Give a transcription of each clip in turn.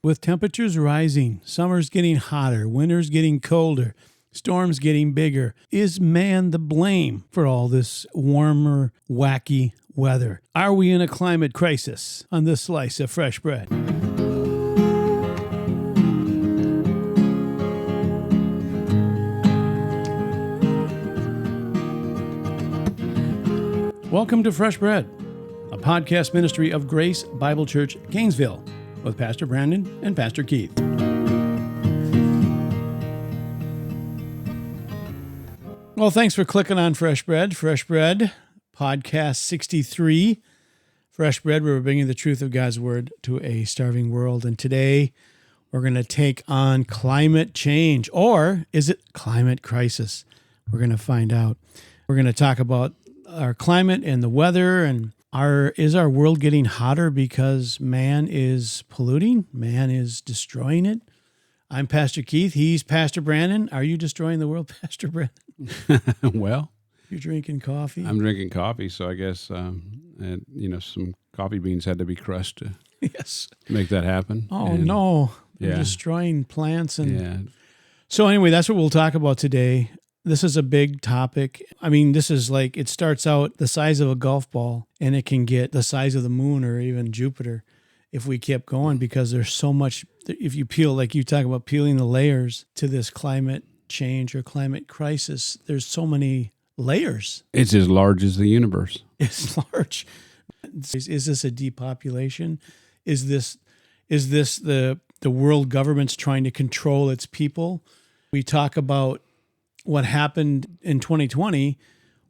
With temperatures rising, summer's getting hotter, winter's getting colder, storms getting bigger, is man the blame for all this warmer, wacky weather? Are we in a climate crisis on this slice of fresh bread? Welcome to Fresh Bread, a podcast ministry of Grace Bible Church, Gainesville, with Pastor Brandon and Pastor Keith. Well, thanks for clicking on Fresh Bread. Fresh Bread, podcast 63. Fresh Bread, where we're bringing the truth of God's Word to a starving world. And today, we're going to take on climate change. Or is it climate crisis? We're going to find out. We're going to talk about our climate and the weather, and is our world getting hotter because man is polluting? Man is destroying it? I'm Pastor Keith. He's Pastor Brandon. Are you destroying the world, Pastor Brandon? Well, you're drinking coffee. I'm drinking coffee, so I guess some coffee beans had to be crushed to make that happen. Oh, no. We're destroying plants. So anyway, that's what we'll talk about today. This is a big topic. I mean, this is like, it starts out the size of a golf ball, and it can get the size of the moon or even Jupiter if we kept going, because there's so much. If you peel, like you talk about peeling the layers to this climate change or climate crisis, there's so many layers. It's as large as the universe. It's large. Is this a depopulation? Is this the world government's trying to control its people? We talk about what happened in 2020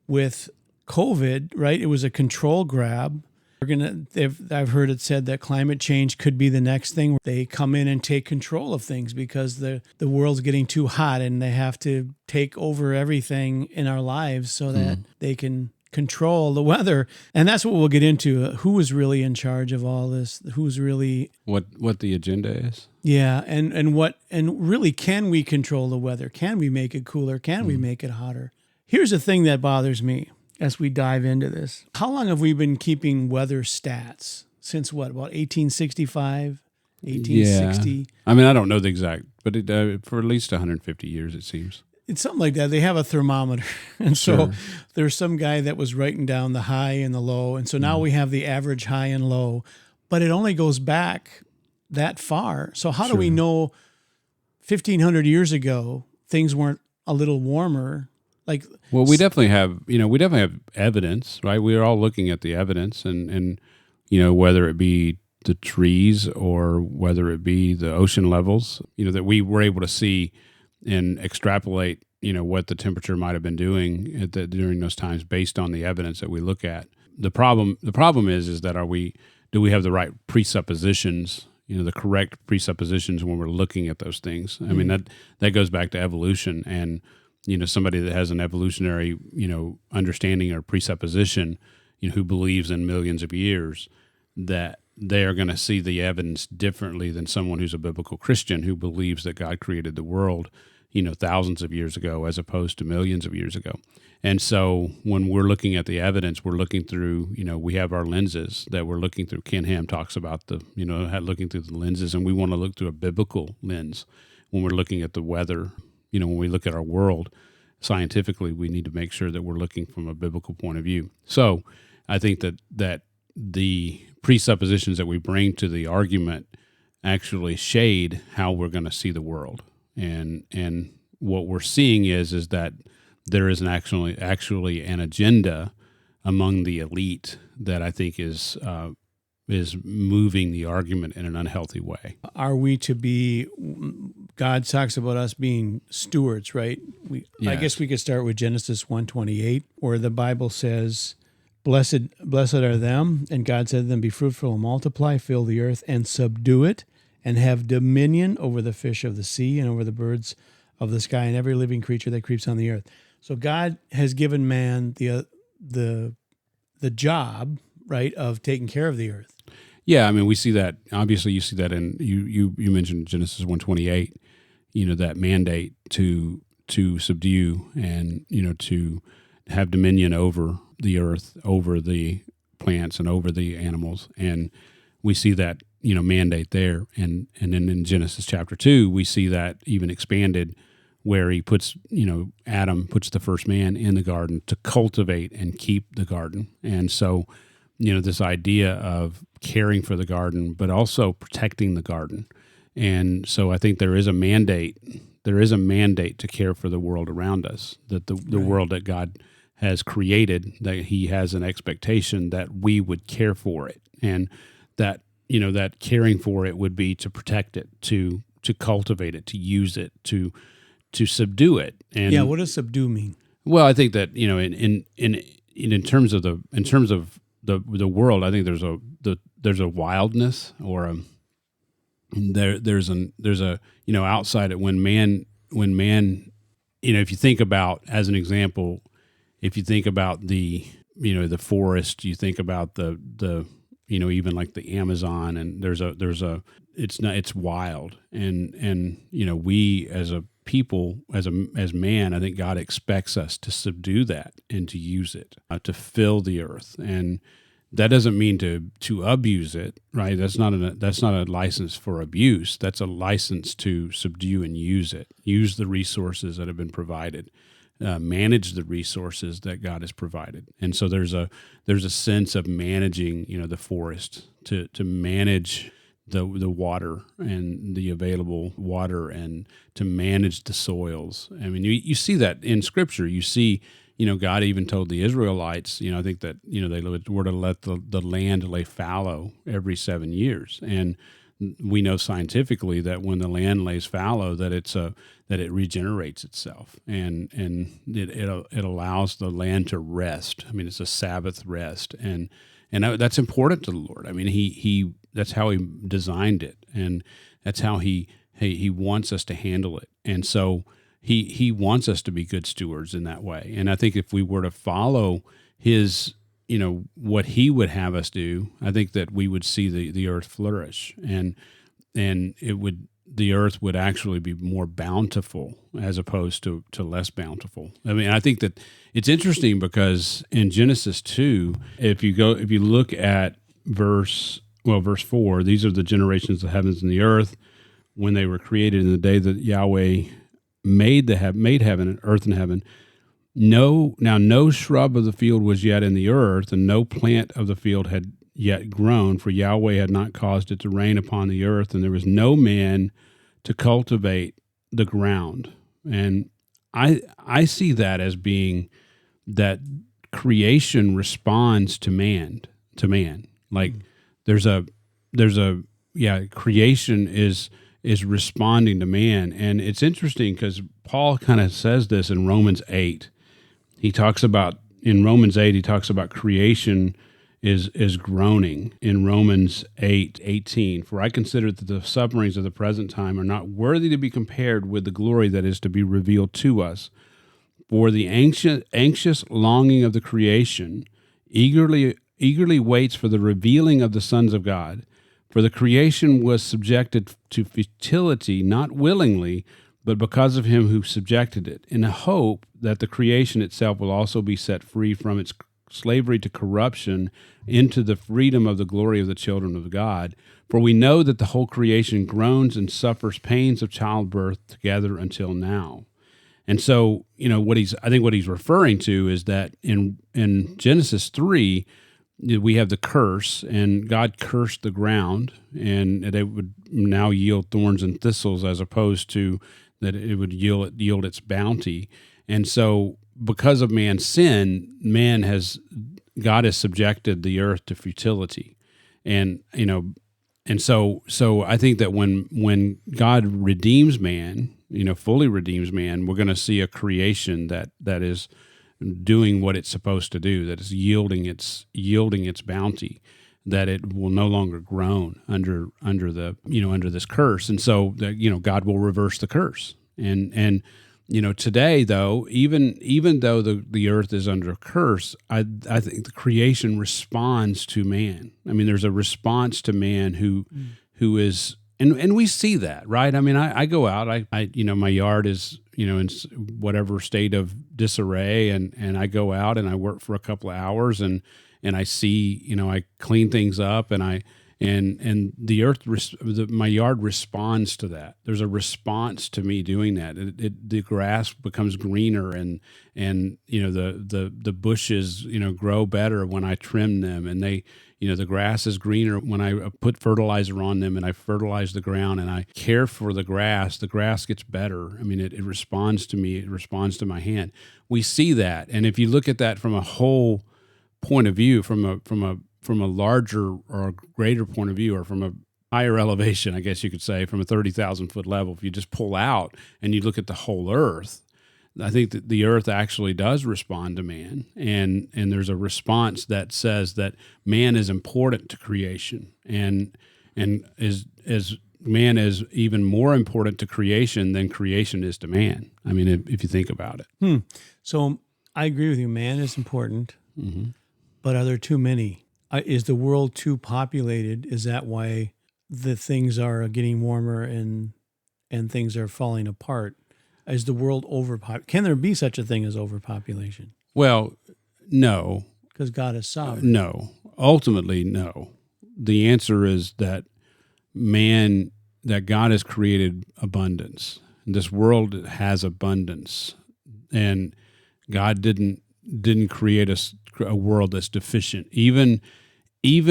with COVID, right? It was a control grab. I've heard it said that climate change could be the next thing. They come in and take control of things because the world's getting too hot, and they have to take over everything in our lives so that they can control the weather. And that's what we'll get into. Who is really in charge of all this? Who's really what the agenda is? Yeah, and really, can we control the weather? Can we make it cooler? Can we make it hotter? Here's the thing that bothers me as we dive into this. How long have we been keeping weather stats? Since what, about 1865, 1860? Yeah. I mean, I don't know the exact, but for at least 150 years, it seems. It's something like that. They have a thermometer. And so there's some guy that was writing down the high and the low. And so now we have the average high and low, but it only goes back that far. So how do we know 1,500 years ago things weren't a little warmer? Well, we definitely have evidence, right? We are all looking at the evidence, and whether it be the trees or whether it be the ocean levels, that we were able to see and extrapolate, what the temperature might have been doing during those times based on the evidence that we look at. The problem is that do we have the right presuppositions, the correct presuppositions when we're looking at those things? I mean, that goes back to evolution, and somebody that has an evolutionary, understanding or presupposition, who believes in millions of years, that they are going to see the evidence differently than someone who's a biblical Christian who believes that God created the world, thousands of years ago as opposed to millions of years ago. And so when we're looking at the evidence, we're looking through, we have our lenses that we're looking through. Ken Ham talks about looking through the lenses, and we want to look through a biblical lens when we're looking at the weather. When we look at our world scientifically, we need to make sure that we're looking from a biblical point of view. So I think that the presuppositions that we bring to the argument actually shade how we're going to see the world. And what we're seeing is that there is actually an agenda among the elite that I think is moving the argument in an unhealthy way. Are we to be? God talks about us being stewards, right? I guess we could start with Genesis 1:28, where the Bible says, Blessed are them, and God said to them, be fruitful and multiply, fill the earth and subdue it, and have dominion over the fish of the sea and over the birds of the sky and every living creature that creeps on the earth. So God has given man the job, right, of taking care of the earth. Yeah, I mean, we see that. Obviously, you see that in you mentioned Genesis 1:28. That mandate to subdue and to have dominion over the earth, over the plants, and over the animals. And we see that mandate there. And then in Genesis chapter 2, we see that even expanded, where he puts, Adam puts the first man in the garden to cultivate and keep the garden. And so, this idea of caring for the garden, but also protecting the garden. And so I think there is a mandate to care for the world around us, that the world that God has created, that he has an expectation that we would care for it. And that, that caring for it would be to protect it, to cultivate it, to use it, to subdue it. And what does subdue mean? Well, I think that, in terms of the world, I think there's a wildness, or there's a outside it when man, if you think about, as an example, if you think about the forest, you think about the even like the Amazon, and it's wild, and we as a people, as man, I think God expects us to subdue that and to use it, to fill the earth. And that doesn't mean to abuse it, right? That's not a license for abuse. That's a license to subdue and use it. Use the resources that have been provided. Manage the resources that God has provided. And so there's a sense of managing, the forest, to manage the water and the available water, and to manage the soils. I mean, you see that in Scripture. You see, God even told the Israelites, I think that, they were to let the land lay fallow every 7 years. And we know scientifically that when the land lays fallow, that it regenerates itself, and it allows the land to rest. I mean, it's a Sabbath rest, and that's important to the Lord. I mean, he that's how he designed it, and that's how he wants us to handle it. And so he wants us to be good stewards in that way. And I think if we were to follow his, what he would have us do, I think that we would see the earth flourish, and the earth would actually be more bountiful as opposed to less bountiful. I mean, I think that it's interesting because in Genesis 2, if you look at verse 4, these are the generations of the heavens and the earth when they were created in the day that Yahweh made heaven, earth and heaven. No shrub of the field was yet in the earth, and no plant of the field had yet grown, for Yahweh had not caused it to rain upon the earth, and there was no man to cultivate the ground. And I see that as being that creation responds to man. Like creation is responding to man. And it's interesting because Paul kind of says this in Romans 8. In Romans 8, he talks about creation is groaning. In Romans 8:18, for I consider that the sufferings of the present time are not worthy to be compared with the glory that is to be revealed to us. For the anxious longing of the creation eagerly waits for the revealing of the sons of God. For the creation was subjected to futility, not willingly, but because of him who subjected it, in a hope that the creation itself will also be set free from its slavery to corruption into the freedom of the glory of the children of God. For we know that the whole creation groans and suffers pains of childbirth together until now. And so, what he's referring to is that in Genesis 3, we have the curse, and God cursed the ground, and it would now yield thorns and thistles, as opposed to that it would yield its bounty. And so, because of man's sin, God has subjected the earth to futility, and so I think that when God redeems man, fully redeems man, we're going to see a creation that is doing what it's supposed to do, that is yielding its bounty, that it will no longer groan under this curse, and so that God will reverse the curse. And today, though, even though the earth is under a curse, I think the creation responds to man. I mean, there's a response to man who is, and we see that, right? I mean, I go out, my yard is, in whatever state of disarray, and I go out and I work for a couple of hours, and I see, I clean things up, and and the earth, my yard responds to that. There's a response to me doing that. The grass becomes greener, and the bushes grow better when I trim them, and the grass is greener when I put fertilizer on them and I fertilize the ground and I care for the grass. The grass gets better. I mean, it responds to me. It responds to my hand. We see that, and if you look at that from a whole point of view, from a larger or greater point of view, or from a higher elevation, I guess you could say, from a 30,000 foot level, if you just pull out and you look at the whole earth, I think that the earth actually does respond to man, and there's a response that says that man is important to creation, and is man is even more important to creation than creation is to man. I mean, if you think about it. So I agree with you. Man is important, Mm-hmm. but are there too many? Is the world too populated? Is that why the things are getting warmer and things are falling apart? Is the world overpopulated? Can there be such a thing as overpopulation? Well, no. Because God is sovereign. No. Ultimately, no. The answer is that God has created abundance. This world has abundance, and God didn't create a world that's deficient. Even with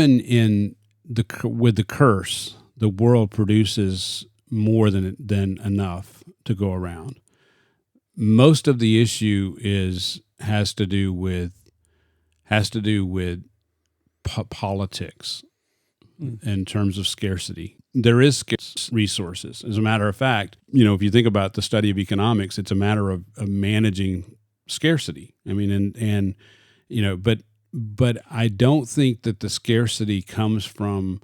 the curse, the world produces more than enough to go around. Most of the issue has to do with politics in terms of scarcity. There is scarce resources. As a matter of fact, if you think about the study of economics, it's a matter of managing scarcity. I mean, but I don't think that the scarcity comes from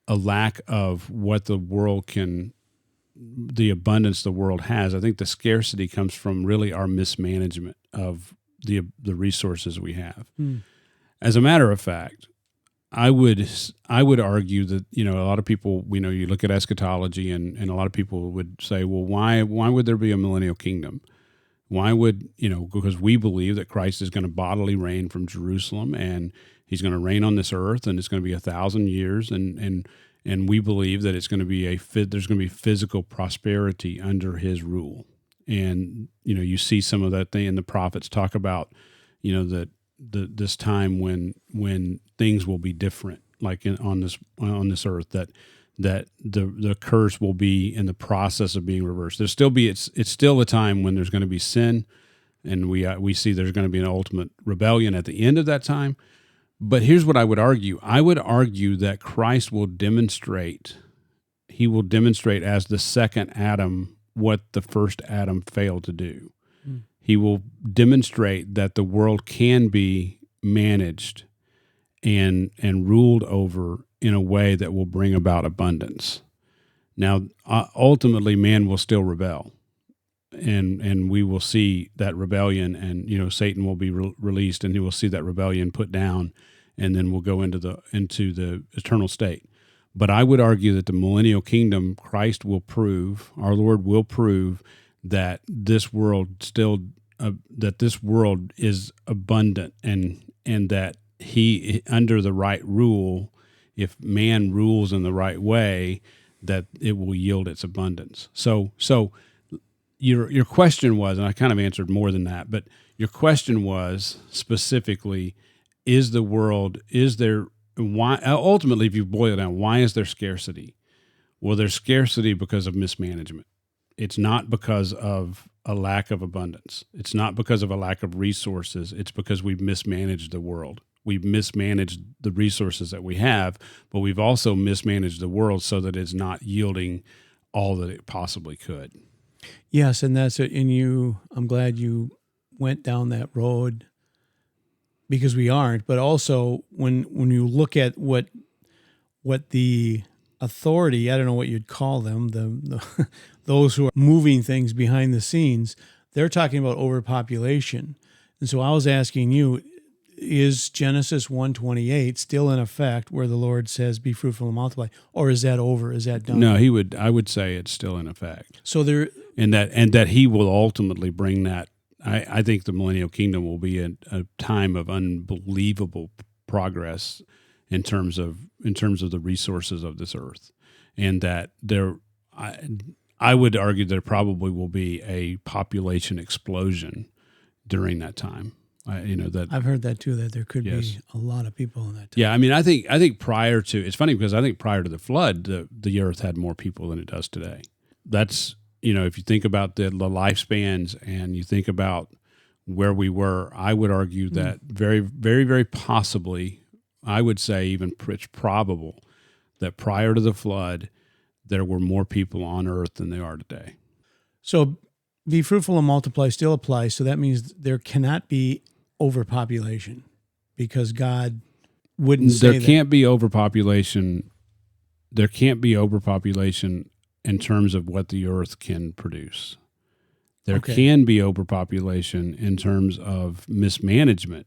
a lack of what the abundance the world has. I think the scarcity comes from really our mismanagement of the resources we have. As a matter of fact, I would argue that a lot of people, you look at eschatology, and a lot of people would say, well, why would there be a millennial kingdom? Why would because we believe that Christ is going to bodily reign from Jerusalem, and he's going to reign on this earth, and it's going to be 1,000 years, and we believe that it's going to be there's going to be physical prosperity under his rule. And you see some of that thing, and the prophets talk about that this time when things will be different, like on this earth, that the curse will be in the process of being reversed. It's still a time when there's going to be sin, and we see there's going to be an ultimate rebellion at the end of that time. But here's what I would argue. I would argue that Christ will demonstrate. He will demonstrate as the second Adam what the first Adam failed to do. He will demonstrate that the world can be managed and ruled over in a way that will bring about abundance. Now, ultimately, man will still rebel, and we will see that rebellion, and Satan will be released, and he will see that rebellion put down, and then we'll go into the eternal state. But I would argue that the millennial kingdom, Christ will prove, our Lord will prove, that this world is abundant, and that he, under the right rule, if man rules in the right way, that it will yield its abundance. So your question was, and I kind of answered more than that, but your question was specifically, why, ultimately, if you boil it down, why is there scarcity? Well, there's scarcity because of mismanagement. It's not because of a lack of abundance. It's not because of a lack of resources. It's because we've mismanaged the world. We've mismanaged the resources that we have, but we've also mismanaged the world so that it's not yielding all that it possibly could. Yes, and that's it. And I'm glad you went down that road, because we aren't. But also, when you look at what the authority, I don't know what you'd call them, the those who are moving things behind the scenes, they're talking about overpopulation. And so I was asking you, is Genesis 1:28 still in effect, where the Lord says, "Be fruitful and multiply," or is that over? Is that done? No, I would say it's still in effect. So there, and that he will ultimately bring that. I think the millennial kingdom will be a time of unbelievable progress in terms of the resources of this earth, and that I would argue there probably will be a population explosion during that time. That I've heard that too, that there could Yes. be a lot of people in that time. Yeah, I mean, I think prior to, it's funny because I think prior to the flood, the earth had more people than it does today. That's, if you think about the lifespans and you think about where we were, I would argue that very, very, very possibly, I would say even it's probable that prior to the flood, there were more people on earth than there are today. So be fruitful and multiply still applies. So that means there cannot be overpopulation because God wouldn't say There can't be overpopulation. There can't be overpopulation in terms of what the earth can produce. There can be overpopulation in terms of mismanagement.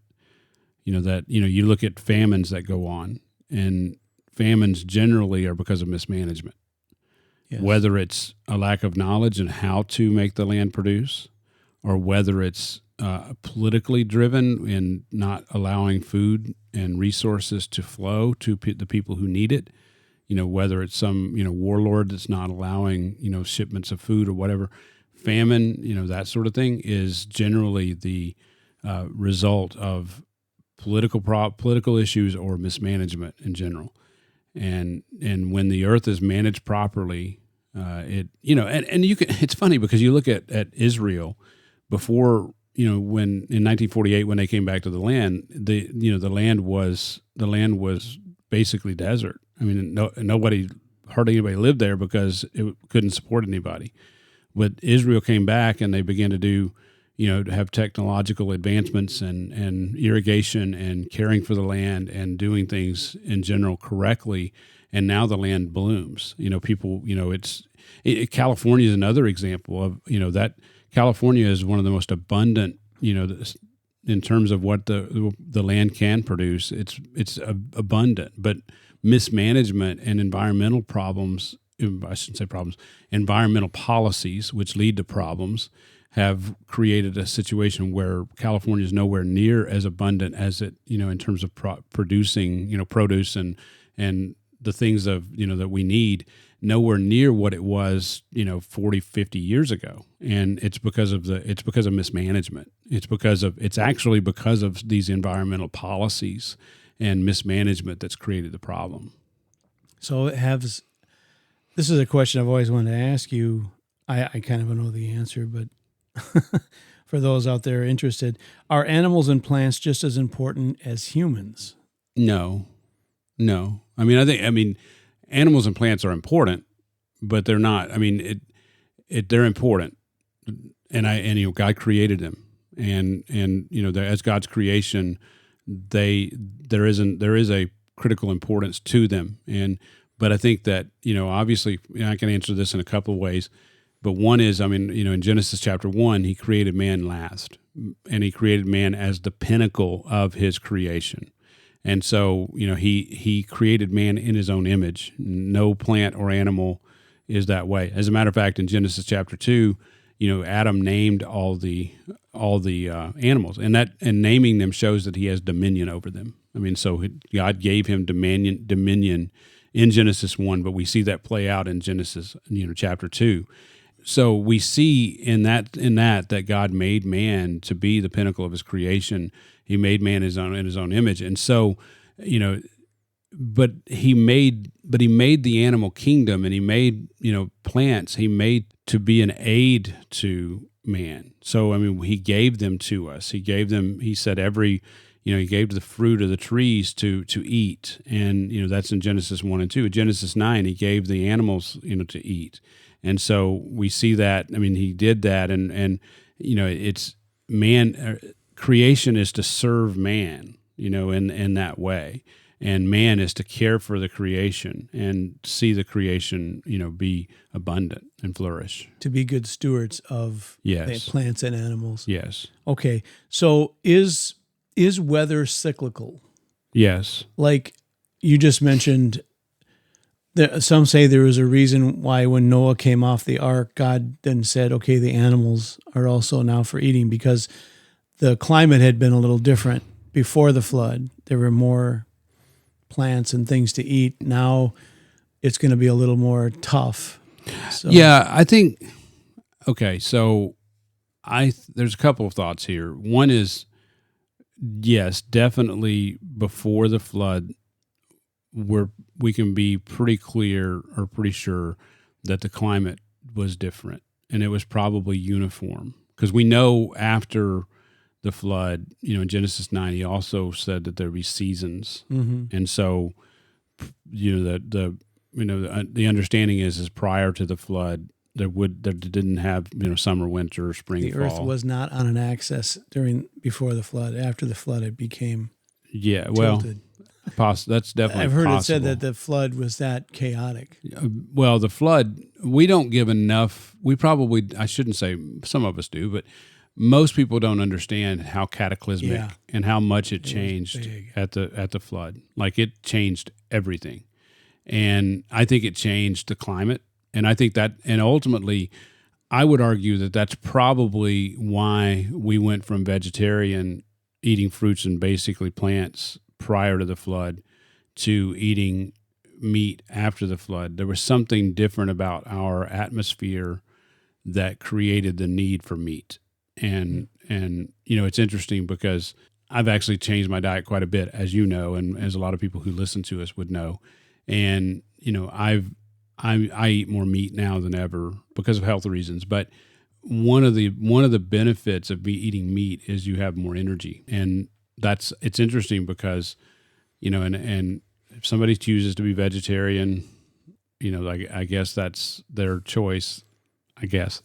You look at famines that go on, and famines generally are because of mismanagement. Yes. Whether it's a lack of knowledge in how to make the land produce, or whether it's politically driven in not allowing food and resources to flow to the people who need it, whether it's some, warlord that's not allowing, shipments of food or whatever, famine, that sort of thing is generally the result of political issues or mismanagement in general. And when the earth is managed properly, and you can, it's funny because you look at Israel before, when in 1948, when they came back to the land, the land was basically desert. I mean, hardly anybody lived there because it couldn't support anybody. But Israel came back and they began to do, to have technological advancements and irrigation and caring for the land and doing things in general correctly. And now the land blooms. California is another example of, that California is one of the most abundant, in terms of what the land can produce. It's abundant, but mismanagement and environmental problems, I shouldn't say problems, environmental policies, which lead to problems, have created a situation where California is nowhere near as abundant as it, in terms of producing, produce and the things that we need, nowhere near what it was, 40, 50 years ago. And it's because of mismanagement. It's actually because of these environmental policies and mismanagement that's created the problem. So this is a question I've always wanted to ask you. I kind of know the answer, but for those out there interested, are animals and plants just as important as humans? No. I mean, animals and plants are important, but they're not. I mean, they're important, and God created them, and as God's creation, there is a critical importance to them, but I think that obviously I can answer this in a couple of ways, but one is, in Genesis chapter 1, He created man last, and He created man as the pinnacle of His creation. And so, he created man in His own image. No plant or animal is that way. As a matter of fact, in Genesis chapter 2, Adam named all the animals, and naming them shows that he has dominion over them. I mean, so God gave him dominion in Genesis 1, but we see that play out in Genesis, chapter 2. So we see in that God made man to be the pinnacle of His creation. He made man in his own image, and so but he made the animal kingdom, and He made plants. He made to be an aid to man. So He gave them to us. He gave them. He said He gave the fruit of the trees to eat, and that's in Genesis 1 and 2. In Genesis 9, He gave the animals to eat. And so we see that, He did that, and it's man, creation is to serve man, in that way. And man is to care for the creation and see the creation, be abundant and flourish. To be good stewards of Yes. the plants and animals. Yes. Okay. So is weather cyclical? Yes. Like you just mentioned, some say there was a reason why when Noah came off the ark, God then said, okay, the animals are also now for eating, because the climate had been a little different before the flood. There were more plants and things to eat. Now it's going to be a little more tough. So. Yeah, I think. Okay, so there's a couple of thoughts here. One is, yes, definitely before the flood, we can be pretty clear or pretty sure that the climate was different, and it was probably uniform, because we know after the flood, in Genesis 9, he also said that there'd be seasons, and so the understanding is prior to the flood there didn't have summer, winter, spring, the fall. earth was not on an axis before the flood. After the flood, it became tilted. That's definitely I've heard possible. it said that the flood was that chaotic. Well, the flood, we don't give enough. I shouldn't say, some of us do, but most people don't understand how cataclysmic and how much it changed at the flood. Like, it changed everything. And I think it changed the climate. And I think that, and ultimately, I would argue that that's probably why we went from vegetarian, eating fruits and basically plants prior to the flood, to eating meat after the flood. There was something different about our atmosphere that created the need for meat. And it's interesting because I've actually changed my diet quite a bit, as you know, and as a lot of people who listen to us would know. And I eat more meat now than ever because of health reasons. But one of the benefits of eating meat is you have more energy, and it's interesting because and if somebody chooses to be vegetarian, I guess that's their choice. I guess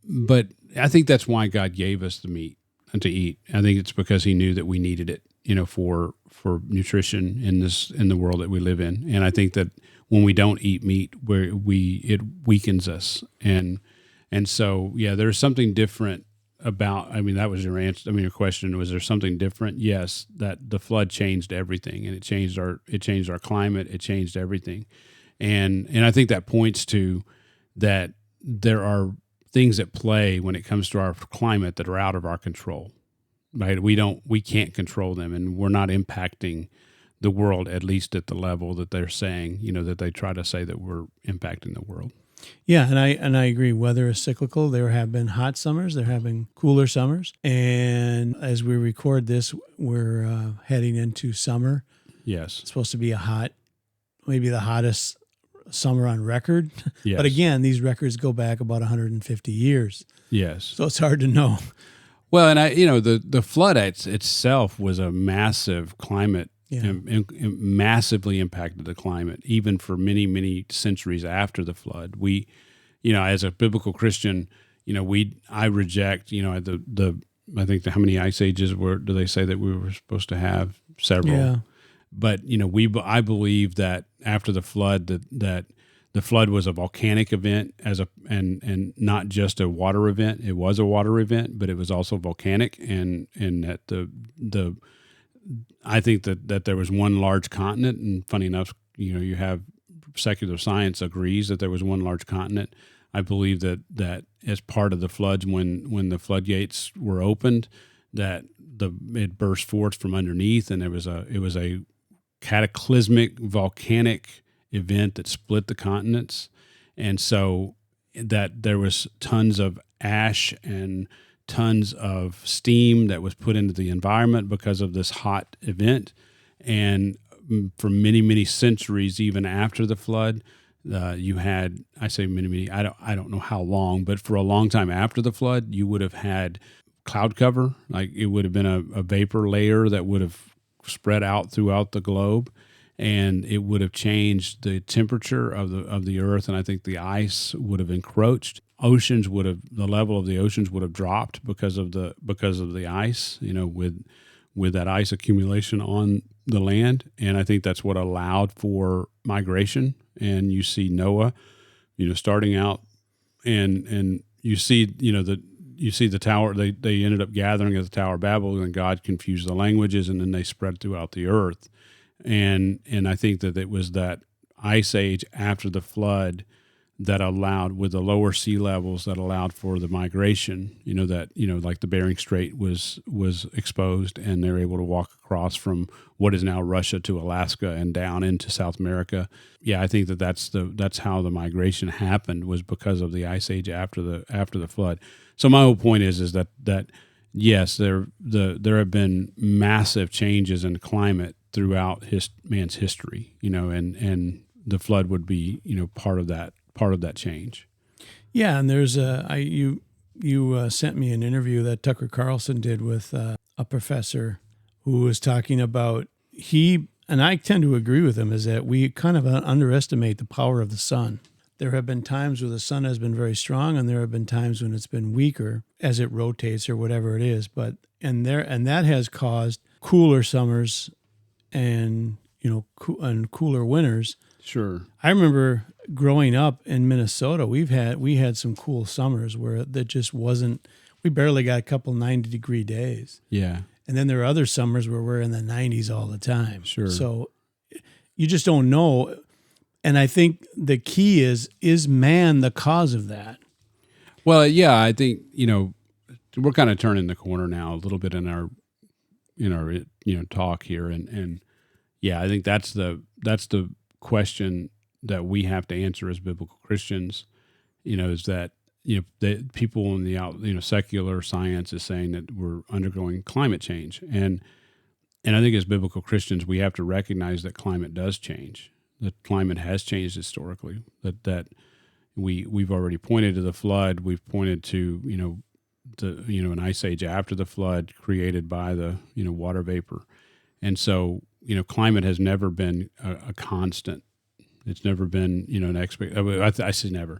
but I think that's why God gave us the meat to eat. I think it's because He knew that we needed it, for nutrition in the world that we live in. And I think that when we don't eat meat, it weakens us. And so, there's something different about, that was your answer. Your question, was there something different? Yes, that the flood changed everything, and it changed our climate. It changed everything. And I think that points to that there are things at play when it comes to our climate that are out of our control, right? We can't control them, and we're not impacting the world, at least at the level that they're saying, that they try to say that we're impacting the world. Yeah, and I agree. Weather is cyclical. There have been hot summers. There have been cooler summers. And as we record this, we're heading into summer. Yes. It's supposed to be maybe the hottest summer on record. Yes. But again, these records go back about 150 years. Yes. So it's hard to know. Well, and the flood itself was a massive climate. And massively impacted the climate, even for many, many centuries after the flood. We, as a biblical Christian, I reject, I think how many ice ages do they say that we were supposed to have? Several. Yeah. But, I believe that after the flood, that the flood was a volcanic event and not just a water event. It was a water event, but it was also volcanic, and that I think that there was one large continent, and funny enough, you have secular science agrees that there was one large continent. I believe that as part of the floods, when the floodgates were opened, that it burst forth from underneath, and it was a cataclysmic volcanic event that split the continents, and so that there was tons of ash and tons of steam that was put into the environment because of this hot event. And for many, many centuries, even after the flood, you had, I say many, I don't know how long, but for a long time after the flood, you would have had cloud cover. Like, it would have been a vapor layer that would have spread out throughout the globe, and it would have changed the temperature of the earth. And I think the ice would have encroached. The level of the oceans would have dropped because of the ice, with that ice accumulation on the land. And I think that's what allowed for migration. And you see Noah, starting out, and you see, the tower, they ended up gathering at the Tower of Babel, and God confused the languages, and then they spread throughout the earth. And I think that it was that ice age after the flood that allowed, with the lower sea levels, that allowed for the migration, like the Bering Strait was exposed, and they're able to walk across from what is now Russia to Alaska and down into South America. Yeah, I think that's how the migration happened, was because of the ice age after the flood. So my whole point is that yes, there have been massive changes in climate throughout man's history, and the flood would be, part of that change. Yeah, and there's you sent me an interview that Tucker Carlson did with a professor who was talking about, and I tend to agree with him, is that we kind of underestimate the power of the sun. There have been times where the sun has been very strong, and there have been times when it's been weaker as it rotates or whatever it is. And that has caused cooler summers and and cooler winters. Sure. I remember growing up in Minnesota, we had some cool summers where that just wasn't. We barely got a couple 90-degree days. Yeah. And then there are other summers where we're in the 90s all the time. Sure. So you just don't know. And I think the key is man the cause of that? Well, yeah, I think, we're kind of turning the corner now a little bit in our talk here. And yeah, I think that's the question that we have to answer as biblical Christians, is that, the people in the secular science is saying that we're undergoing climate change. And I think as biblical Christians, we have to recognize that climate does change. That climate has changed historically. That we've already pointed to the flood. We've pointed to an ice age after the flood created by the water vapor, and so climate has never been a constant. It's never been an I say never.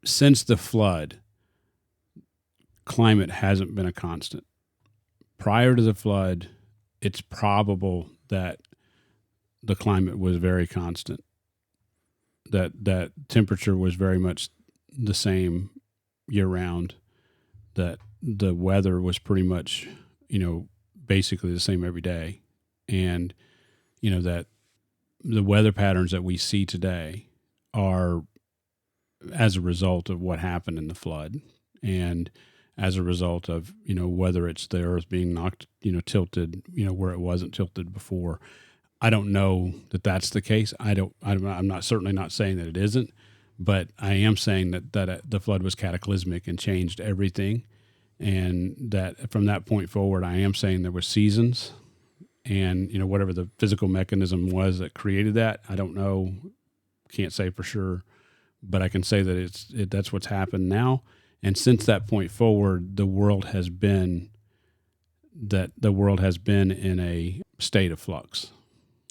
Since the flood, climate hasn't been a constant. Prior to the flood, it's probable that the climate was very constant, that temperature was very much the same year-round, that the weather was pretty much, basically the same every day, and, that the weather patterns that we see today are as a result of what happened in the flood, and as a result of, whether it's the earth being knocked, tilted, where it wasn't tilted before. I don't know that that's the case. I'm not certainly not saying that it isn't, but I am saying that the flood was cataclysmic and changed everything. And that from that point forward, I am saying there were seasons, and, whatever the physical mechanism was that created that, I don't know, can't say for sure, but I can say that that's what's happened now. And since that point forward, the world has been in a state of flux.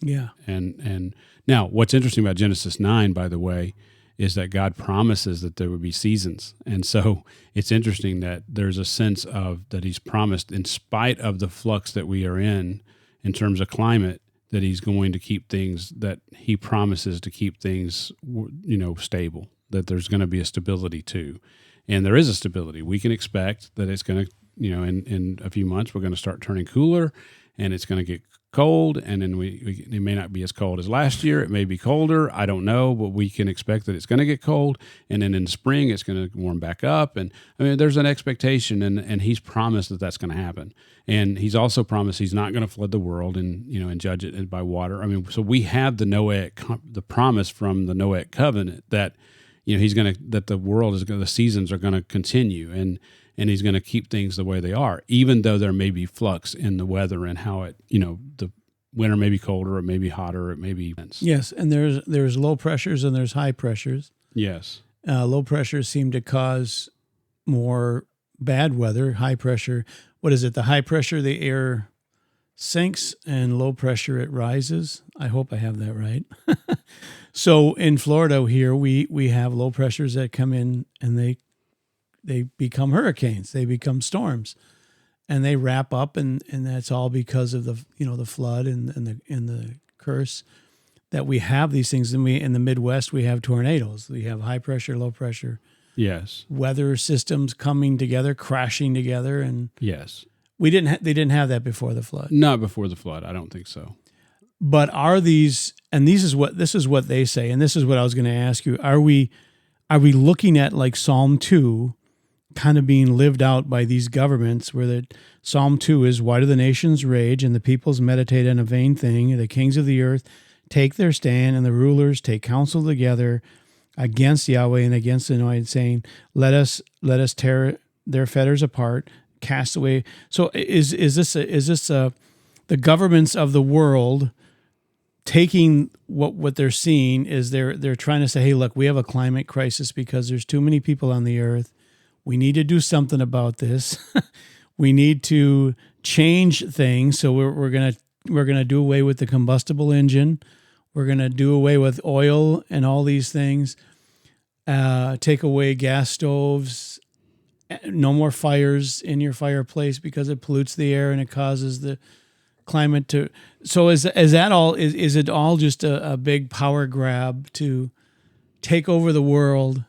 Yeah. And now what's interesting about Genesis 9, by the way, is that God promises that there would be seasons. And so it's interesting that there's a sense of that he's promised, in spite of the flux that we are in terms of climate, that he's going to keep things, that he promises to keep things, stable, that there's going to be a stability too. And there is a stability. We can expect that it's going to, in a few months, we're going to start turning cooler, and it's going to get cold, and then it may not be as cold as last year. It may be colder. I don't know, but we can expect that it's going to get cold, and then in spring it's going to warm back up. And I mean, there's an expectation, and he's promised that that's going to happen. And he's also promised he's not going to flood the world and judge it by water. I mean, so we have the promise from the Noahic covenant that that the seasons are going to continue, and he's going to keep things the way they are, even though there may be flux in the weather and how it, the winter may be colder, it may be hotter, it may be. Yes, and there's low pressures and there's high pressures. Yes. Low pressures seem to cause more bad weather. High pressure, what is it? The high pressure, the air sinks, and low pressure, it rises. I hope I have that right. So in Florida here, we have low pressures that come in, and they become hurricanes, they become storms, and they wrap up, and that's all because of the flood and the curse that we have these things. And in the Midwest, we have tornadoes. We have high pressure, low pressure. Yes. Weather systems coming together, crashing together, and yes, they didn't have that before the flood. Not before the flood, I don't think so. But are these? And this is what they say, and this is what I was going to ask you: Are we are we looking at like Psalm 2 kind of being lived out by these governments, where the Psalm 2 is, why do the nations rage and the peoples meditate on a vain thing? The kings of the earth take their stand and the rulers take counsel together against Yahweh and against the anointed, saying, let us tear their fetters apart, cast away. So is this the governments of the world taking what they're seeing is they're trying to say, hey, look, we have a climate crisis because there's too many people on the earth. We need to do something about this. We need to change things. So we're gonna do away with the combustible engine. We're gonna do away with oil and all these things. Take away gas stoves. No more fires in your fireplace because it pollutes the air and it causes the climate to. So is that all? Is it all just a big power grab to take over the world,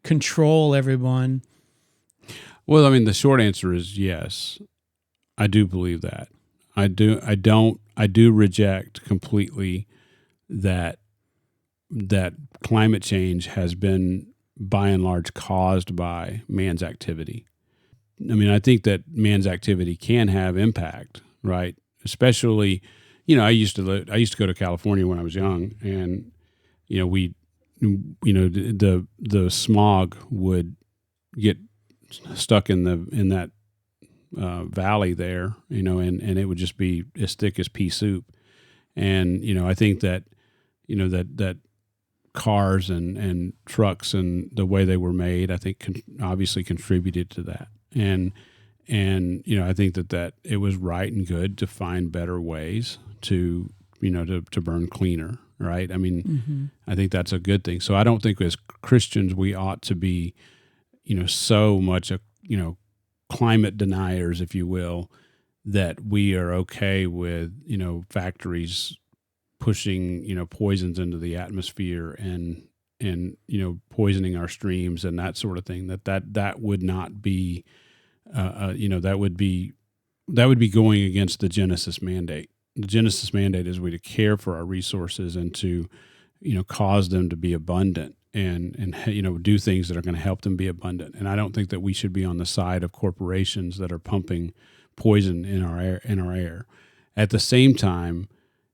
control everyone? Well, I mean, the short answer is yes. I do believe that. I do reject completely that climate change has been by and large caused by man's activity. I mean, I think that man's activity can have impact, right? Especially, I used to go to California when I was young, and the smog would get stuck in that valley there, and it would just be as thick as pea soup. And I think that that cars and trucks and the way they were made, I think obviously contributed to that. And I think that it was right and good to find better ways to burn cleaner, right? I mean, I think that's a good thing. So I don't think as Christians we ought to be so much climate deniers, if you will, that we are okay with factories pushing poisons into the atmosphere and poisoning our streams and that sort of thing. That would not be that would be going against the Genesis mandate. The Genesis mandate is we to care for our resources and to cause them to be abundant and do things that are going to help them be abundant. And I don't think that we should be on the side of corporations that are pumping poison in our air. At the same time,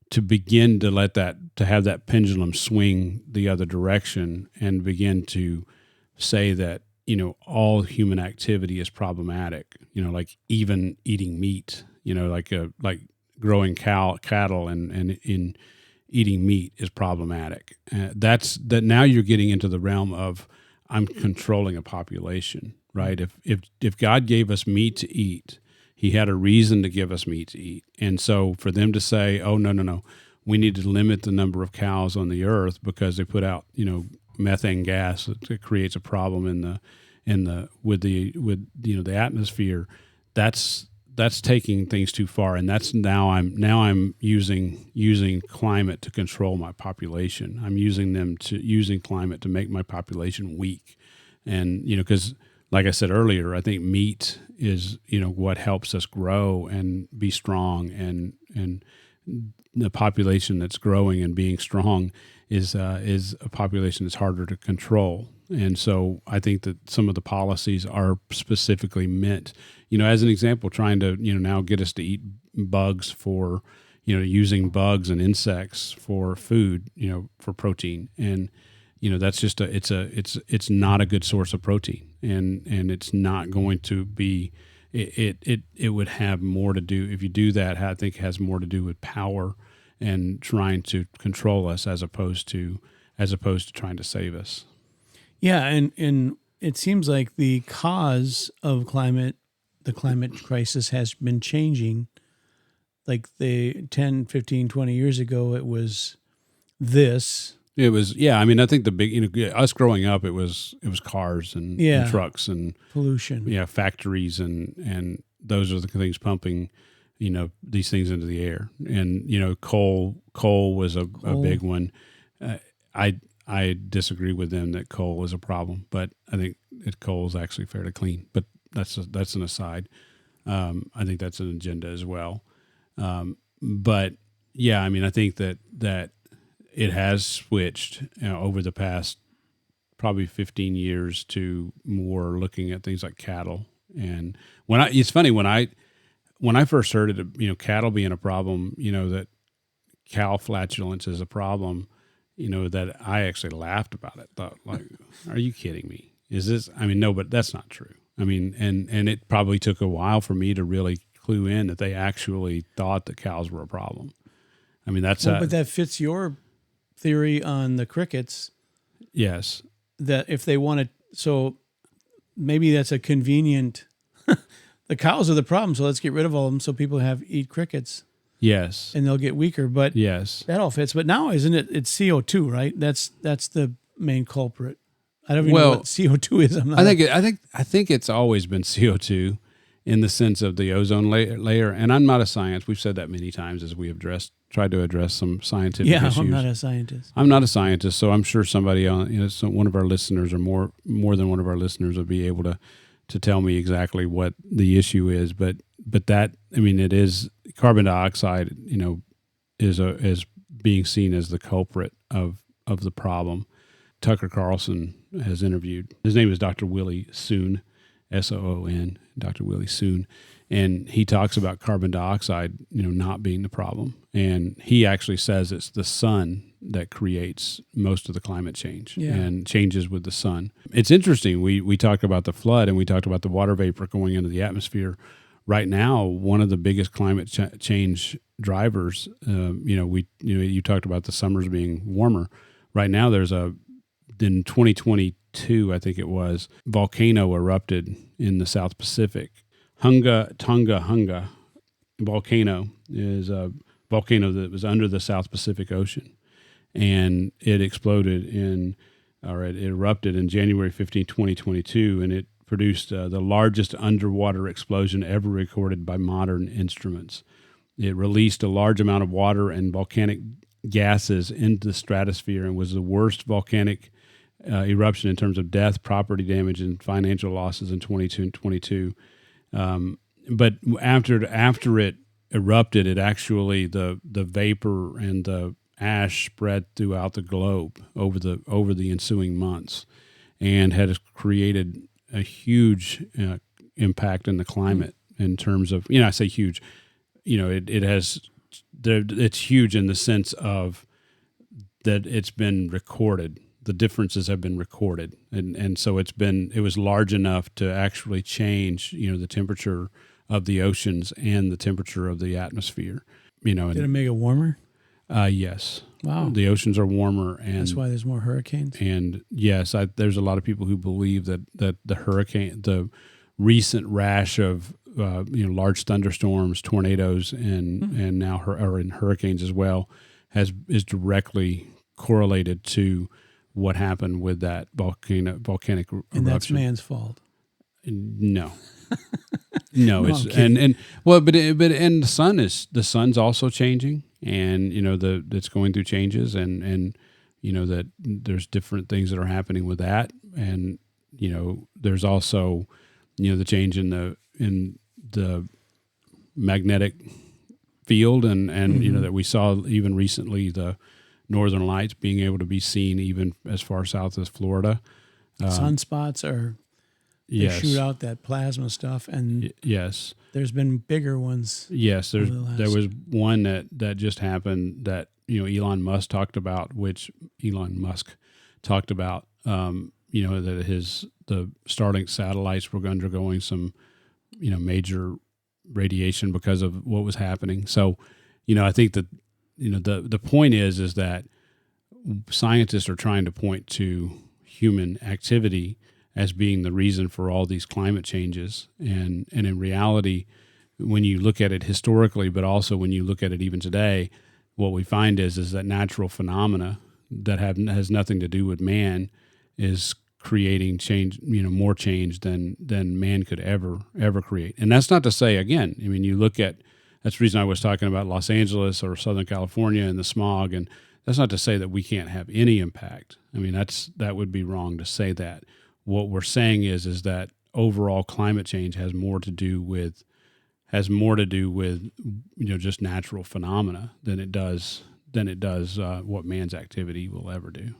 to begin to have that pendulum swing the other direction and begin to say that all human activity is problematic, like even eating meat, like growing cattle and in eating meat is problematic. That now you're getting into the realm of I'm controlling a population, right? If God gave us meat to eat, He had a reason to give us meat to eat. And so for them to say, oh, no, we need to limit the number of cows on the earth because they put out, methane gas that creates a problem with the atmosphere, that's taking things too far, and that's now I'm using climate to control my population. I'm using climate to make my population weak, and because like I said earlier, I think meat is what helps us grow and be strong, and the population that's growing and being strong is a population that's harder to control. And so I think that some of the policies are specifically meant, as an example, trying to, now get us to eat bugs for, using bugs and insects for food, for protein. And, that's just it's not a good source of protein, and it's not going to be, it would have more to do, if you do that, I think it has more to do with power and trying to control us as opposed to trying to save us. Yeah, and it seems like the cause of the climate crisis has been changing. Like 10, 15, 20 years ago, it was this. It was, yeah. I mean, I think the big, us growing up, it was cars and trucks and pollution. Yeah, factories and those are the things pumping, these things into the air. And coal was a big one. I disagree with them that coal is a problem, but I think coal is actually fairly clean. But that's an aside. I think that's an agenda as well. But yeah, I mean, I think that it has switched over the past probably 15 years to more looking at things like cattle. And it's funny when I first heard it, cattle being a problem, that cow flatulence is a problem, that I actually laughed about it. Thought, like, are you kidding me? Is this? I mean, no, but that's not true. I mean, and it probably took a while for me to really clue in that they actually thought that cows were a problem. I mean, but that fits your theory on the crickets. Yes. That if they want to, so maybe that's a convenient. The cows are the problem, so let's get rid of all of them so people eat crickets. Yes. And they'll get weaker, but yes, that all fits. But now, isn't it? It's CO2, right? That's the main culprit. I don't even know what CO2 is. I think it's always been CO2 in the sense of the ozone layer. And I'm not a scientist. We've said that many times as we have tried to address some scientific issues. I'm not a scientist. I'm not a scientist, so I'm sure somebody on, one of our listeners or more than one of our listeners will be able to tell me exactly what the issue is. But that, I mean, it is carbon dioxide, is being seen as the culprit of the problem. Tucker Carlson has interviewed, his name is Dr. Willie Soon, Soon, Dr. Willie Soon, and he talks about carbon dioxide, not being the problem. And he actually says it's the sun that creates most of the climate change and changes with the sun. It's interesting. We talked about the flood and we talked about the water vapor going into the atmosphere. Right now, one of the biggest climate change drivers, you talked about the summers being warmer. Right now, in 2022, I think it was, volcano erupted in the South Pacific. Tonga volcano is a volcano that was under the South Pacific Ocean. And it it erupted in January 15, 2022, and it produced the largest underwater explosion ever recorded by modern instruments. It released a large amount of water and volcanic gases into the stratosphere and was the worst volcanic eruption in terms of death, property damage, and financial losses in 2022. But after it erupted, it actually the vapor and the ash spread throughout the globe over the ensuing months, and had created a huge impact in the climate in terms of, I say huge, it's huge in the sense of that it's been recorded. The differences have been recorded. And so it was large enough to actually change, the temperature of the oceans and the temperature of the atmosphere. Did it make it warmer? Yes. Wow. The oceans are warmer, and that's why there's more hurricanes. And yes, there's a lot of people who believe that the recent rash of large thunderstorms, tornadoes, and now hurricanes as well is directly correlated to what happened with that volcanic eruption. And that's man's fault. No. No, it's but the sun's also changing, and it's going through changes, and that there's different things that are happening with that, and there's also the change in the magnetic field, and that we saw even recently, the northern lights being able to be seen even as far south as Florida. Sunspots are. They shoot out that plasma stuff, and yes, there's been bigger ones. Yes, there was one that just happened that Elon Musk talked about, that the Starlink satellites were undergoing some major radiation because of what was happening. So I think that the point is that scientists are trying to point to human activity as being the reason for all these climate changes. And in reality, when you look at it historically, but also when you look at it even today, what we find is that natural phenomena that has nothing to do with man is creating change, more change than man could ever create. And that's not to say, again, you look at, that's the reason I was talking about Los Angeles or Southern California and the smog, and that's not to say that we can't have any impact. That would be wrong to say that. What we're saying is that overall climate change has more to do with just natural phenomena than it does what man's activity will ever do.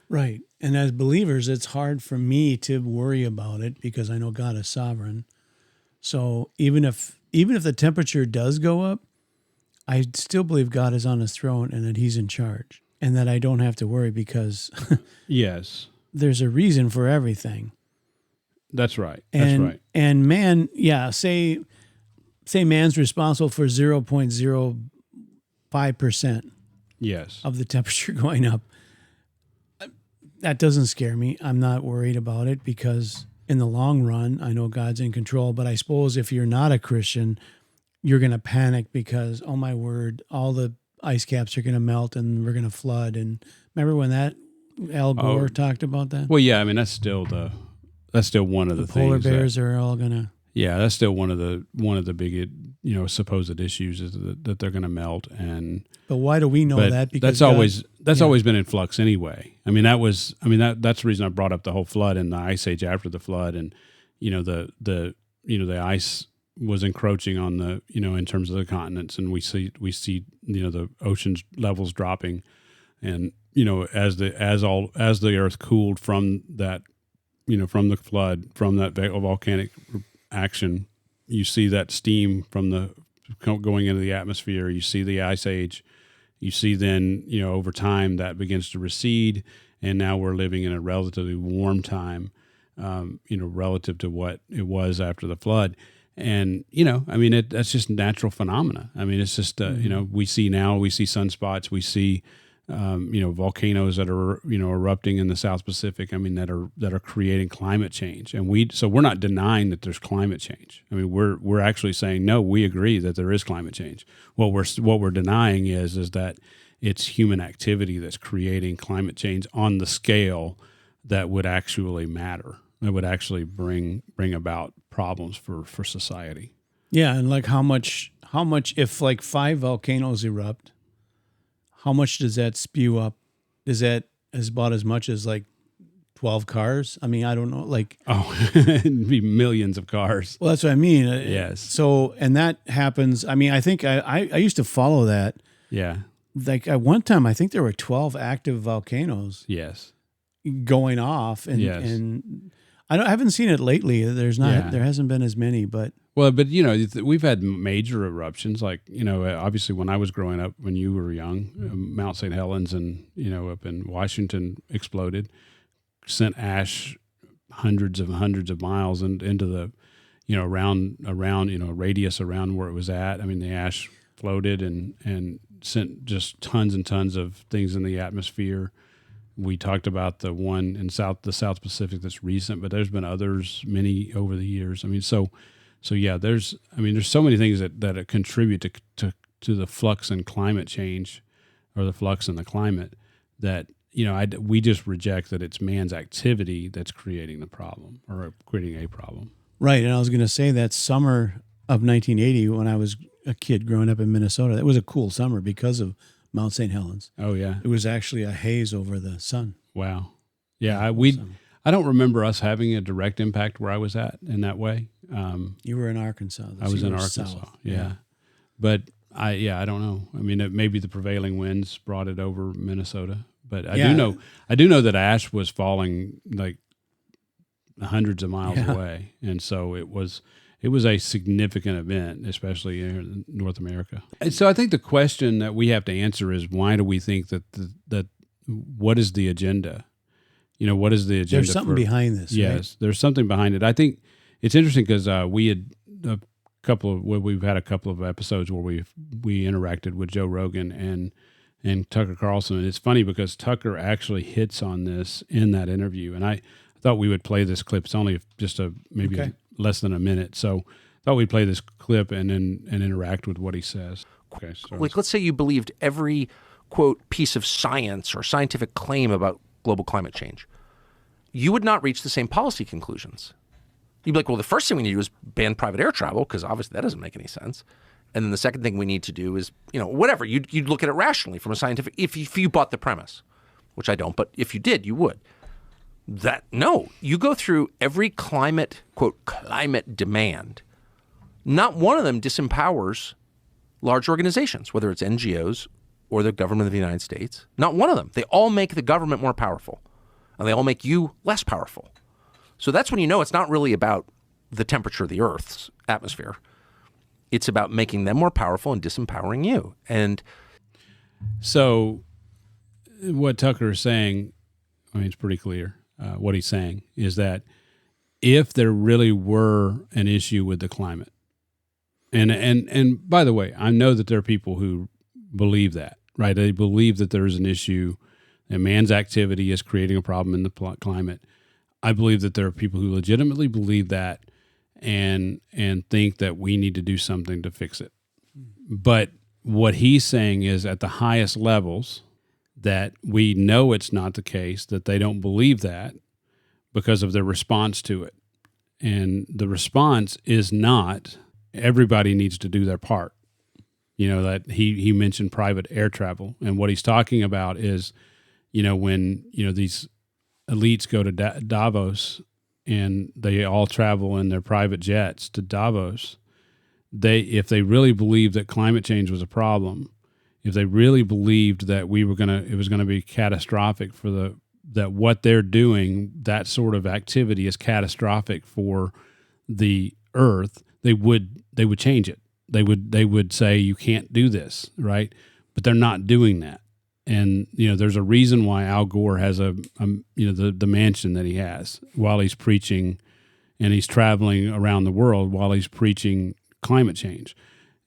Right. And as believers, it's hard for me to worry about it because I know God is sovereign. So even if the temperature does go up, I still believe God is on his throne and that he's in charge and that I don't have to worry because Yes. there's a reason for everything. That's right. And man, say man's responsible for 0.05% Yes. of the temperature going up. That doesn't scare me. I'm not worried about it because in the long run, I know God's in control. But I suppose if you're not a Christian, you're going to panic because, oh my word, all the ice caps are going to melt and we're going to flood. And remember when that Al Gore talked about that? Well, yeah, I mean, that's still one of the polar things. Bears are all going to. Yeah, that's still one of the big, supposed issues is that they're going to melt. But why do we know that? Because that's always been in flux anyway. I mean, that's the reason I brought up the whole flood and the ice age after the flood, and the ice was encroaching on the in terms of the continents, and we see the ocean's levels dropping, and as the earth cooled from that from the flood, from that volcanic action, you see that steam from the going into the atmosphere. You see the ice age. You see then over time that begins to recede, and now we're living in a relatively warm time, relative to what it was after the flood. And that's just natural phenomena. I mean, it's just we see sunspots, we see volcanoes that are erupting in the South Pacific. I mean, that are creating climate change, and we're not denying that there's climate change. I mean, we're actually saying no, we agree that there is climate change. What we're denying is that it's human activity that's creating climate change on the scale that would actually matter. That would actually bring about problems for society. Yeah, and like how much if like 5 volcanoes erupt, how much does that spew up? Is that about as much as like 12 cars? I mean, I don't know. Like, it'd be millions of cars. Well, that's what I mean. Yes. So, and that happens. I mean, I think I used to follow that. Yeah. Like at one time, I think there were 12 active volcanoes. Yes. Going off, and yes. And I haven't seen it lately. There hasn't been as many, but. Well, but we've had major eruptions, like obviously when I was growing up, when you were young, Mount St. Helens and up in Washington exploded, sent ash hundreds of miles into the around a radius around where it was at. I mean, the ash floated and sent just tons and tons of things in the atmosphere. We talked about the one in the South Pacific that's recent, but there's been others, many over the years. I mean, so yeah, there's so many things that contribute to the flux and climate change, or the flux in the climate, that we just reject that it's man's activity that's creating the problem or creating a problem. Right, and I was going to say that summer of 1980, when I was a kid growing up in Minnesota, it was a cool summer because of Mount St. Helens. Oh yeah, it was actually a haze over the sun. Wow. Yeah, I don't remember us having a direct impact where I was at in that way. You were in Arkansas. I was in Arkansas. South. Yeah. But I don't know. I mean, maybe the prevailing winds brought it over Minnesota, but I do know that ash was falling like hundreds of miles away. And so it was a significant event, especially in North America. And so I think the question that we have to answer is, why do we think that what is the agenda? What is the agenda? There's something behind this. Yes, right? There's something behind it. I think it's interesting because we've had a couple of episodes where we interacted with Joe Rogan and Tucker Carlson. And it's funny because Tucker actually hits on this in that interview. And I thought we would play this clip. It's only just less than a minute. So I thought we'd play this clip and interact with what he says. Okay. So like, let's say you believed every, quote, piece of science or scientific claim about global climate change. You would not reach the same policy conclusions. You'd be like, well, the first thing we need to do is ban private air travel, because obviously that doesn't make any sense. And then the second thing we need to do is, whatever. You'd look at it rationally from a scientific, if you bought the premise, which I don't, but if you did, you would. You go through every climate demand. Not one of them disempowers large organizations, whether it's NGOs or the government of the United States. Not one of them. They all make the government more powerful, and they all make you less powerful. So that's when you know it's not really about the temperature of the Earth's atmosphere. It's about making them more powerful and disempowering you. And so what Tucker is saying, I mean, it's pretty clear. What he's saying is that if there really were an issue with the climate, and by the way, I know that there are people who believe that, right? They believe that there is an issue, that man's activity is creating a problem in the climate. I believe that there are people who legitimately believe that and think that we need to do something to fix it. But what he's saying is at the highest levels that we know it's not the case, that they don't believe that because of their response to it. And the response is not everybody needs to do their part. You know, that he mentioned private air travel. And what he's talking about is, you know, when, you know, these elites go to Davos and they all travel in their private jets to Davos, if they really believed that climate change was a problem, if they really believed that it was gonna be catastrophic that what they're doing, that sort of activity is catastrophic for the Earth, they would change it. They would say you can't do this, right? But they're not doing that. And, you know, there's a reason why Al Gore has the mansion that he has while he's preaching, and he's traveling around the world while he's preaching climate change.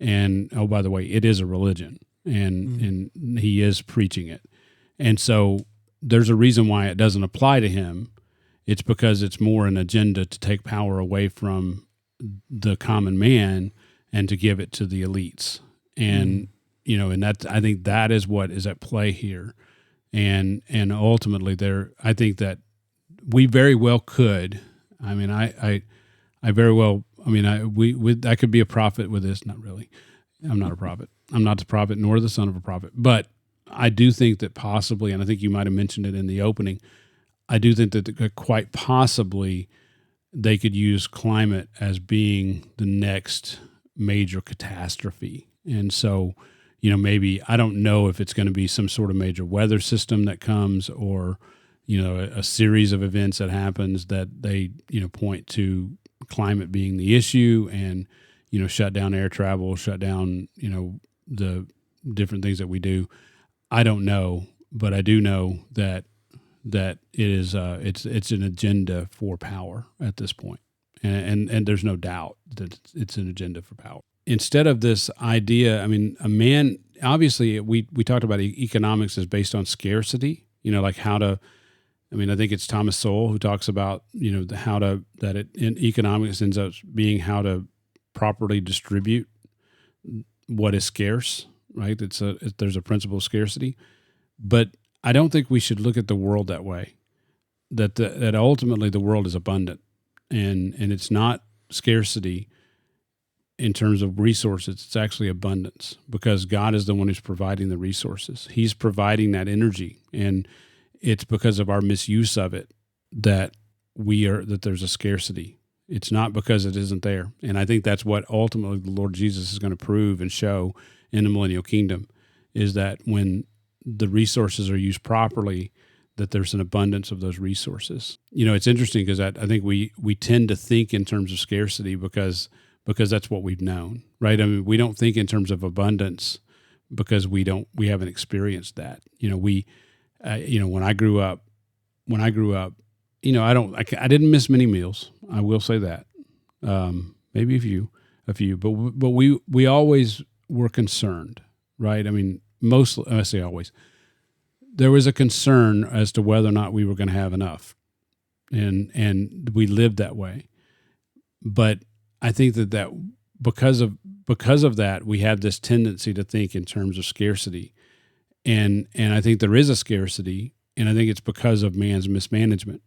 And, oh, by the way, it is a religion, and he is preaching it. And so there's a reason why it doesn't apply to him. It's because it's more an agenda to take power away from the common man and to give it to the elites. And, you know, and that's, I think that is what is at play here. And ultimately I think that we very well could, I mean, I very well, I mean, I could be a prophet with this. Not really. I'm not a prophet. I'm not the prophet nor the son of a prophet, but I do think that possibly, and I think you might have mentioned it in the opening, I do think that quite possibly they could use climate as being the next major catastrophe. And so, you know, maybe, I don't know if it's going to be some sort of major weather system that comes, or, you know, a series of events that happens that they, you know, point to climate being the issue and, you know, shut down air travel, shut down, you know, the different things that we do. I don't know, but I do know that it is it's an agenda for power at this point, and there's no doubt that it's an agenda for power. Instead of this idea, I mean, a man, obviously we talked about economics is based on scarcity. You know, like how to. I mean, I think it's Thomas Sowell who talks about, you know, in economics ends up being how to properly distribute what is scarce. Right? There's a principle of scarcity, but I don't think we should look at the world that way. That ultimately the world is abundant, and it's not scarcity in terms of resources. It's actually abundance, because God is the one who's providing the resources. He's providing that energy, and it's because of our misuse of it that there's a scarcity. It's not because it isn't there, and I think that's what ultimately the Lord Jesus is going to prove and show in the millennial kingdom, is that when the resources are used properly, that there's an abundance of those resources. You know, it's interesting because I think we tend to think in terms of scarcity because that's what we've known, right? I mean, we don't think in terms of abundance because we haven't experienced that. You know, when I grew up, you know, I didn't miss many meals. I will say that, maybe a few, but we always were concerned, right? I mean, mostly, I say always, there was a concern as to whether or not we were going to have enough, and we lived that way. But I think that because of that, we have this tendency to think in terms of scarcity, and I think there is a scarcity, and I think it's because of man's mismanagement.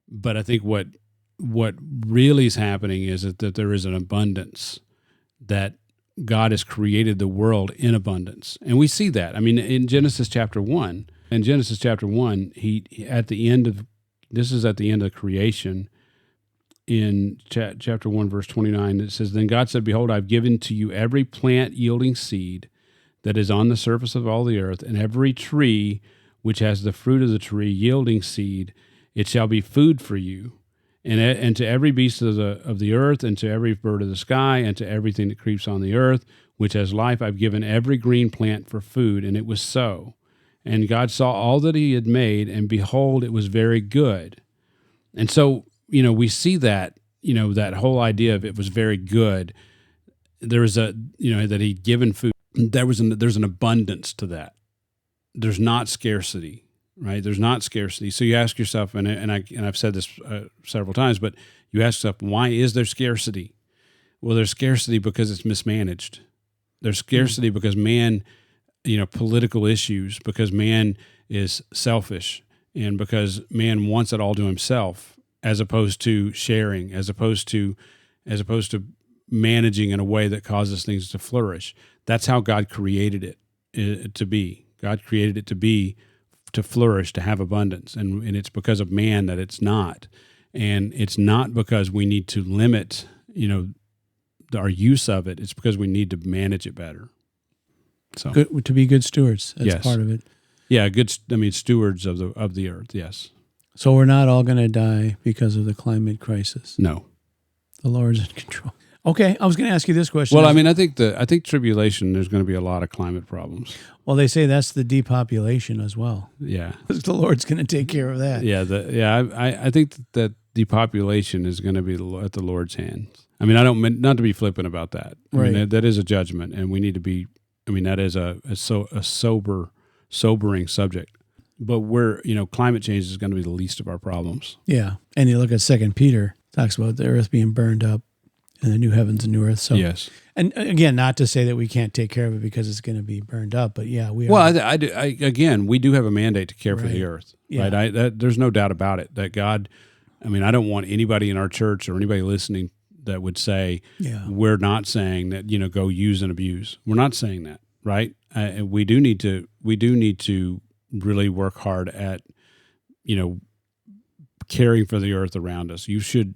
But I think what really is happening is that there is an abundance, that God has created the world in abundance. And we see that. I mean, in Genesis chapter 1, he at the end of creation, in chapter 1, verse 29, it says, "Then God said, Behold, I've given to you every plant yielding seed that is on the surface of all the earth, and every tree which has the fruit of the tree yielding seed, it shall be food for you. And to every beast of the earth, and to every bird of the sky, and to everything that creeps on the earth, which has life, I've given every green plant for food. And it was so. And God saw all that he had made, and behold, it was very good. And so, we see that, that whole idea of it was very good. There was that he'd given food. There's an abundance to that. There's not scarcity. Right? There's not scarcity. So you ask yourself, and I've said this several times, but you ask yourself, why is there scarcity? Well, there's scarcity because it's mismanaged. There's scarcity because man, political issues, because man is selfish, and because man wants it all to himself, as opposed to sharing, as opposed to managing in a way that causes things to flourish. That's how God created it to be. God created it to flourish, to have abundance. And it's because of man that it's not. And it's not because we need to limit, our use of it. It's because we need to manage it better. So good, to be good stewards. That's yes. part of it. Yeah, stewards of the earth, yes. So we're not all going to die because of the climate crisis. No. The Lord's in control. Okay, I was going to ask you this question. Well, I think tribulation, there's going to be a lot of climate problems. Well, they say that's the depopulation as well. Yeah. The Lord's going to take care of that. Yeah, I think that depopulation is going to be at the Lord's hands. I mean, I don't mean not to be flippant about that. Right. I mean, that is a judgment, and we need to be. I mean, that is a sobering subject. But climate change is going to be the least of our problems. Yeah, and you look at 2 Peter, talks about the earth being burned up and the new heavens and new earth. So yes, and again, not to say that we can't take care of it because it's going to be burned up, but yeah, we are. Well, again, we do have a mandate to care for the earth, yeah. right? There's no doubt about it that God. I mean, I don't want anybody in our church or anybody listening that would say, we're not saying that, go use and abuse. We're not saying that, right? We do need to really work hard at, caring for the earth around us. You should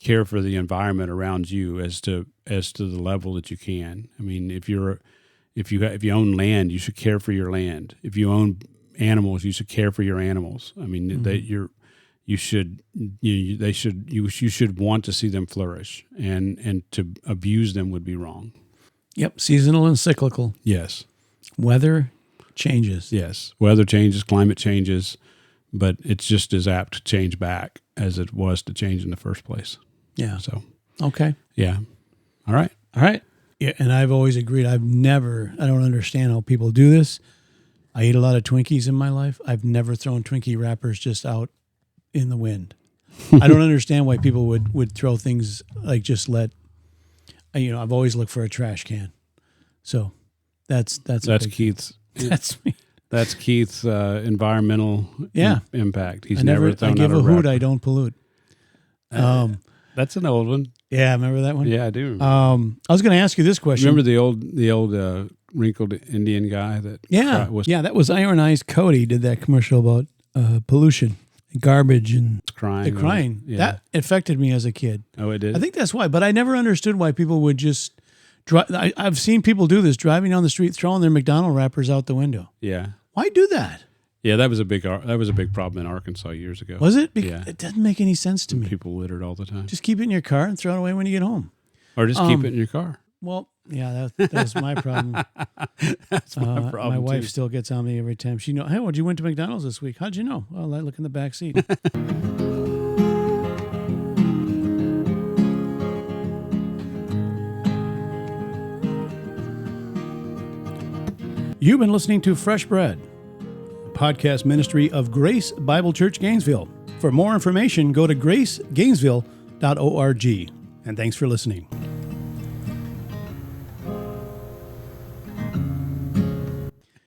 care for the environment around you as to the level that you can. I mean, if you own land, you should care for your land. If you own animals, you should care for your animals. I mean, you should want to see them flourish, and to abuse them would be wrong. Yep, seasonal and cyclical. Yes. Weather changes. Yes, weather changes, climate changes, but it's just as apt to change back as it was to change in the first place. Yeah. So. Okay. Yeah. All right. Yeah, and I've always agreed. I don't understand how people do this. I eat a lot of Twinkies in my life. I've never thrown Twinkie wrappers just out in the wind. I don't understand why people would throw things like just let. I've always looked for a trash can. So that's Keith's. That's me. That's Keith's environmental impact. He's never thrown I give out a hoot. wrapper. I don't pollute. That's an old one. Yeah, remember that one? Yeah, I do. I was going to ask you this question. Remember the old wrinkled Indian guy that? That was Iron Eyes Cody did that commercial about pollution, garbage, and crying. The crying. That affected me as a kid. Oh, it did. I think that's why. But I never understood why people would just drive. I've seen people do this, driving down the street, throwing their McDonald's wrappers out the window. Yeah. Why do that? Yeah, that was a big problem in Arkansas years ago. Was it? Yeah. It doesn't make any sense to me. People littered all the time. Just keep it in your car and throw it away when you get home. Or just keep it in your car. Well, yeah, that's my problem. That's my problem. My wife too. still gets on me every time. She hey, you went to McDonald's this week. How'd you know? Well, I look in the back seat. You've been listening to Fresh Bread, a podcast ministry of Grace Bible Church Gainesville. For more information, go to gracegainesville.org. And thanks for listening.